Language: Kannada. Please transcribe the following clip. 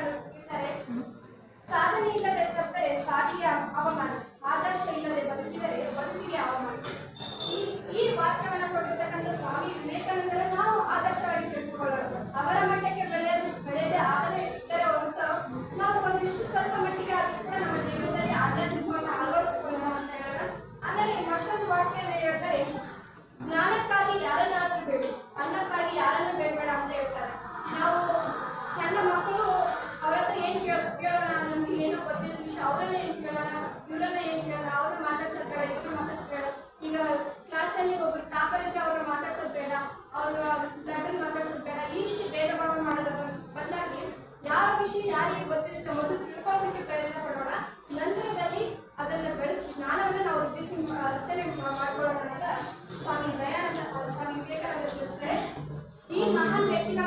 ಇರ್ತಾರೆ. ಸಾಧನೆ ಇಲ್ಲದೆ ಸತ್ತರೆ ಸಾವಿಗೆ ಅವಮಾನ, ಆದರ್ಶ ಇಲ್ಲದೆ ಬದುಕಿದರೆ ಬದುಕಿಗೆ ಅವಮಾನ. ಈ ವಾಕ್ಯವನ್ನು ಕೊಟ್ಟಿರ್ತಕ್ಕಂಥ ಸ್ವಾಮಿ ವಿವೇಕಾನಂದರ ನಾವು ಆದರ್ಶವಾಗಿ ತಿಳ್ಕೊಳ್ಳೋಣ. ಅವರ ಮಟ್ಟಕ್ಕೆ ಬೆಳೆಯದೆ ಆಗದೆ ಇದ್ದರೆ ಹೊರತು ನಾವು ಒಂದಿಷ್ಟು ಸ್ವಲ್ಪ ಮಟ್ಟಿಗೆ ಆದರೂ ಕೂಡ ನಮ್ಮ ಜೀವನದಲ್ಲಿ ಆಧ್ಯಾತ್ಮಿಕವನ್ನು ಅಳವಡಿಸಿಕೊಳ್ಳೋಣ ಅಂತ ಹೇಳೋಣ. ಆಮೇಲೆ ಮತ್ತೊಂದು ವಾಕ್ಯವನ್ನು ಹೇಳ್ತಾರೆ, ಜ್ಞಾನಕ್ಕಾಗಿ ಯಾರನ್ನಾದ್ರೂ ಬೇಡ, ಅನ್ನಕ್ಕಾಗಿ ಯಾರನ್ನು ಬೇಡಬೇಡ ಅಂತ ಹೇಳ್ತಾರೆ. ನಾವು ಸಣ್ಣ ಮಕ್ಕಳು ಅವ್ರ ಹತ್ರ ಏನ್ ಕೇಳೋಣ, ನಮ್ಗೆ ಏನೋ ಗೊತ್ತಿಲ್ಲ ವಿಷಯ, ಅವರನ್ನ ಏನ್ ಕೇಳೋಣ, ಇವ್ರನ್ನ ಏನ್ ಕೇಳೋಣ, ಅವ್ರನ್ನ ಮಾತಾಡ್ಸೋದ್ ಬೇಡ, ಇವ್ರನ್ನ ಮಾತಾಡ್ಸೋದ್ ಬೇಡ. ಈಗ ಕ್ಲಾಸಲ್ಲಿ ಒಬ್ರು ಟಾಪರ್ ಇದ್ರೆ ಅವ್ರನ್ನ ಮಾತಾಡ್ಸೋದ್ ಬೇಡ, ಅವ್ರ ದಡ್ಡನ್ನ ಮಾತಾಡ್ಸೋದ್ ಬೇಡ, ಈ ರೀತಿ ಭೇದ ಭಾವ ಮಾಡೋದ್ರ ಬದಲಾಗಿ ಯಾವ ವಿಷಯ ಯಾರಿಗೆ ಗೊತ್ತಿರುತ್ತೆ ಮೊದಲು ತಿಳ್ಕೊಳ್ಳೋದಕ್ಕೆ ಪ್ರಯತ್ನ ಪಡೋಣ. ನಂತರದಲ್ಲಿ ಅದನ್ನ ಬೆಳೆಸಿ ಜ್ಞಾನವನ್ನ ನಾವು ವೃದ್ಧಿ ಮಾಡ್ಕೊಳ್ಳೋಣ ಅಂತ ಸ್ವಾಮಿ ವಿವೇಕಾನಂದ ತಿಳಿಸ್ತಾರೆ. ಈ ಮಹಾನ್ ವ್ಯಕ್ತಿಗಳ